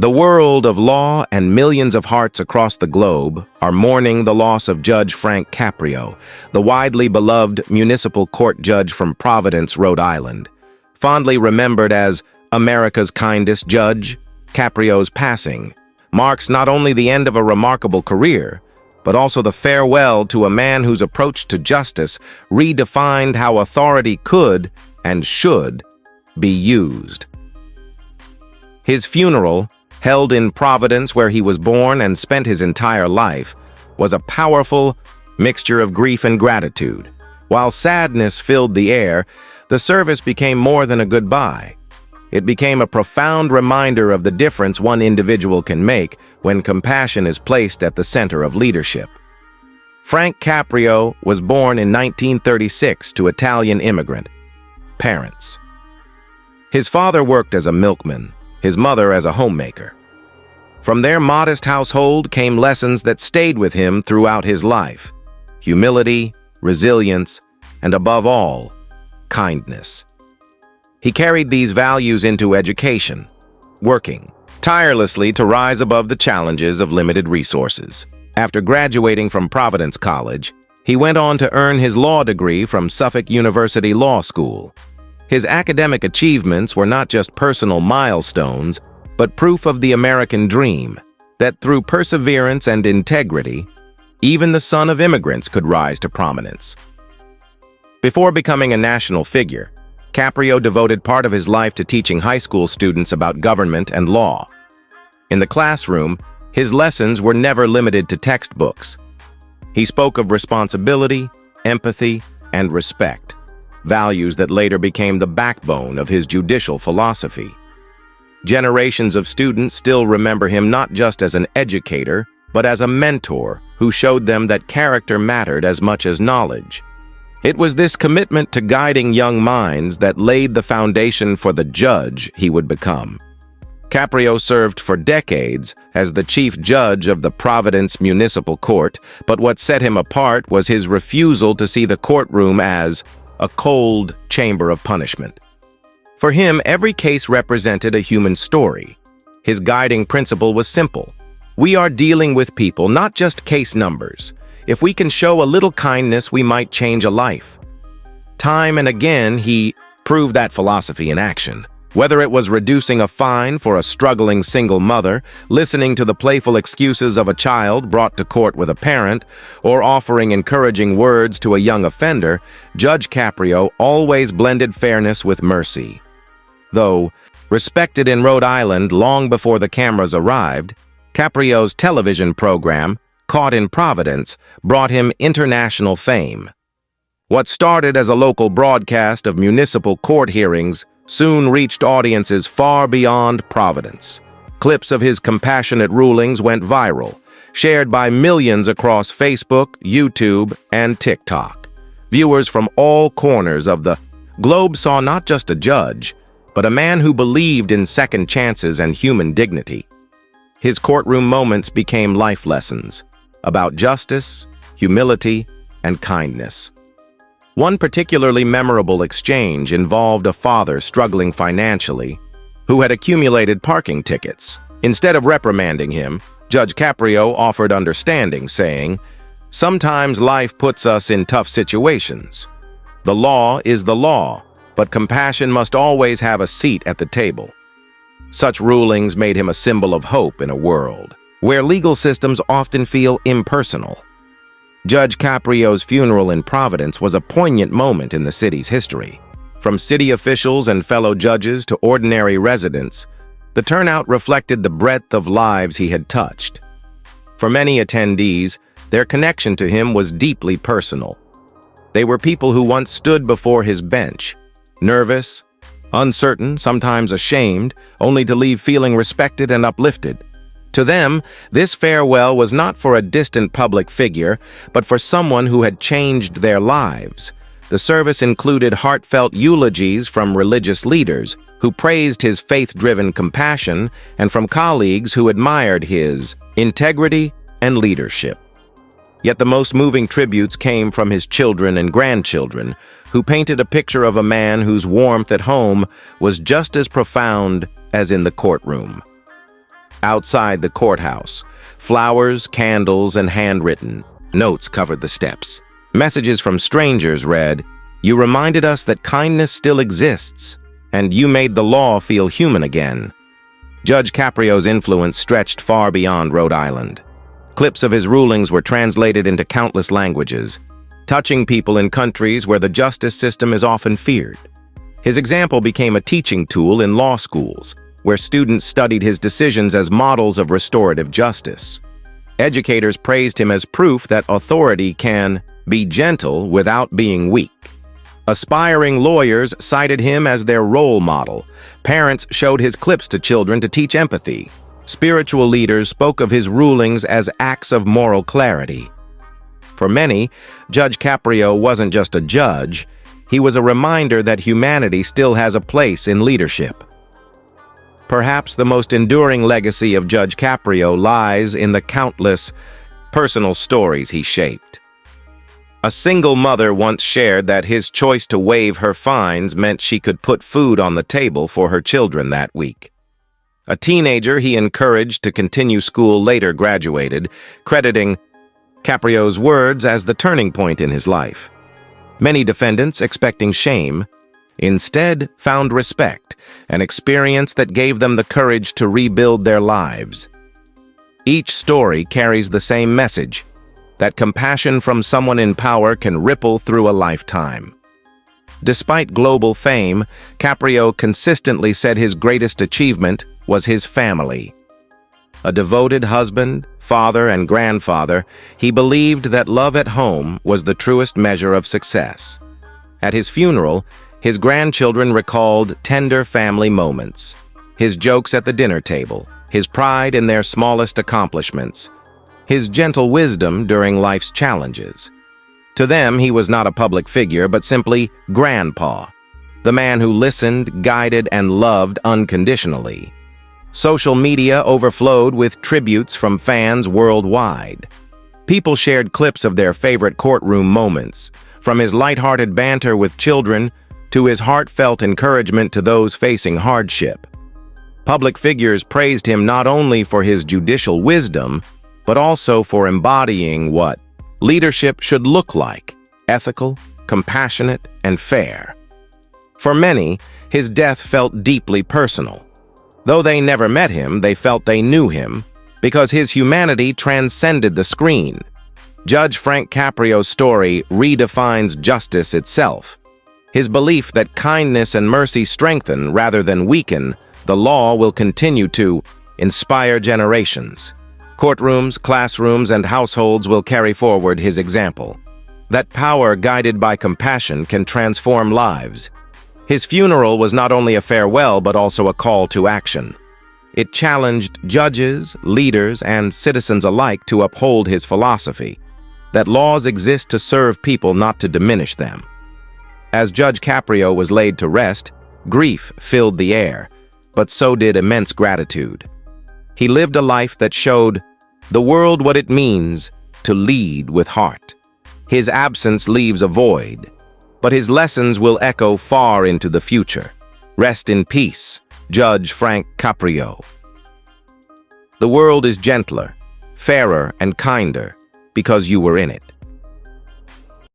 The world of law and millions of hearts across the globe are mourning the loss of Judge Frank Caprio, the widely beloved municipal court judge from Providence, Rhode Island. Fondly remembered as America's kindest judge, Caprio's passing marks not only the end of a remarkable career, but also the farewell to a man whose approach to justice redefined how authority could and should be used. His funeral, held in Providence where he was born and spent his entire life, was a powerful mixture of grief and gratitude. While sadness filled the air, the service became more than a goodbye. It became a profound reminder of the difference one individual can make when compassion is placed at the center of leadership. Frank Caprio was born in 1936 to Italian immigrant parents. His father worked as a milkman, his mother as a homemaker. From their modest household came lessons that stayed with him throughout his life: humility, resilience, and above all, kindness. He carried these values into education, working tirelessly to rise above the challenges of limited resources. After graduating from Providence College, he went on to earn his law degree from Suffolk University Law School. His academic achievements were not just personal milestones, but proof of the American dream, that through perseverance and integrity, even the son of immigrants could rise to prominence. Before becoming a national figure, Caprio devoted part of his life to teaching high school students about government and law. In the classroom, his lessons were never limited to textbooks. He spoke of responsibility, empathy, and respect, values that later became the backbone of his judicial philosophy. Generations of students still remember him not just as an educator, but as a mentor who showed them that character mattered as much as knowledge. It was this commitment to guiding young minds that laid the foundation for the judge he would become. Caprio served for decades as the chief judge of the Providence Municipal Court, but what set him apart was his refusal to see the courtroom as a cold chamber of punishment. For him, every case represented a human story. His guiding principle was simple: we are dealing with people, not just case numbers. If we can show a little kindness, we might change a life. Time and again, he proved that philosophy in action. Whether it was reducing a fine for a struggling single mother, listening to the playful excuses of a child brought to court with a parent, or offering encouraging words to a young offender, Judge Caprio always blended fairness with mercy. Though respected in Rhode Island long before the cameras arrived, Caprio's television program, Caught in Providence, brought him international fame. What started as a local broadcast of municipal court hearings soon reached audiences far beyond Providence. Clips of his compassionate rulings went viral, shared by millions across Facebook, YouTube, and TikTok. Viewers from all corners of the globe saw not just a judge, but a man who believed in second chances and human dignity. His courtroom moments became life lessons about justice, humility, and kindness. One particularly memorable exchange involved a father struggling financially who had accumulated parking tickets. Instead of reprimanding him, Judge Caprio offered understanding, saying, "Sometimes life puts us in tough situations. The law is the law, but compassion must always have a seat at the table." Such rulings made him a symbol of hope in a world where legal systems often feel impersonal. Judge Caprio's funeral in Providence was a poignant moment in the city's history. From city officials and fellow judges to ordinary residents, the turnout reflected the breadth of lives he had touched. For many attendees, their connection to him was deeply personal. They were people who once stood before his bench, nervous, uncertain, sometimes ashamed, only to leave feeling respected and uplifted. To them, this farewell was not for a distant public figure, but for someone who had changed their lives. The service included heartfelt eulogies from religious leaders who praised his faith-driven compassion, and from colleagues who admired his integrity and leadership. Yet the most moving tributes came from his children and grandchildren, who painted a picture of a man whose warmth at home was just as profound as in the courtroom. Outside the courthouse, flowers, candles, and handwritten notes covered the steps. Messages from strangers read, "You reminded us that kindness still exists, and you made the law feel human again." Judge Caprio's influence stretched far beyond Rhode Island. Clips of his rulings were translated into countless languages, touching people in countries where the justice system is often feared. His example became a teaching tool in law schools, where students studied his decisions as models of restorative justice. Educators praised him as proof that authority can be gentle without being weak. Aspiring lawyers cited him as their role model. Parents showed his clips to children to teach empathy. Spiritual leaders spoke of his rulings as acts of moral clarity. For many, Judge Caprio wasn't just a judge, he was a reminder that humanity still has a place in leadership. Perhaps the most enduring legacy of Judge Caprio lies in the countless personal stories he shaped. A single mother once shared that his choice to waive her fines meant she could put food on the table for her children that week. A teenager he encouraged to continue school later graduated, crediting Caprio's words as the turning point in his life. Many defendants, expecting shame, instead found respect, an experience that gave them the courage to rebuild their lives. Each story carries the same message, that compassion from someone in power can ripple through a lifetime. Despite global fame, Caprio consistently said his greatest achievement was his family. A devoted husband, father, and grandfather, he believed that love at home was the truest measure of success. At his funeral, his grandchildren recalled tender family moments, his jokes at the dinner table, his pride in their smallest accomplishments, his gentle wisdom during life's challenges. To them, he was not a public figure, but simply Grandpa, the man who listened, guided, and loved unconditionally. Social media overflowed with tributes from fans worldwide. People shared clips of their favorite courtroom moments, from his lighthearted banter with children to his heartfelt encouragement to those facing hardship. Public figures praised him not only for his judicial wisdom, but also for embodying what leadership should look like: ethical, compassionate, and fair. For many, his death felt deeply personal. Though they never met him, they felt they knew him, because his humanity transcended the screen. Judge Frank Caprio's story redefines justice itself. His belief that kindness and mercy strengthen rather than weaken the law will continue to inspire generations. Courtrooms, classrooms, and households will carry forward his example. That power guided by compassion can transform lives. His funeral was not only a farewell but also a call to action. It challenged judges, leaders, and citizens alike to uphold his philosophy, that laws exist to serve people, not to diminish them. As Judge Caprio was laid to rest, grief filled the air, but so did immense gratitude. He lived a life that showed the world what it means to lead with heart. His absence leaves a void, but his lessons will echo far into the future. Rest in peace, Judge Frank Caprio. The world is gentler, fairer, and kinder because you were in it.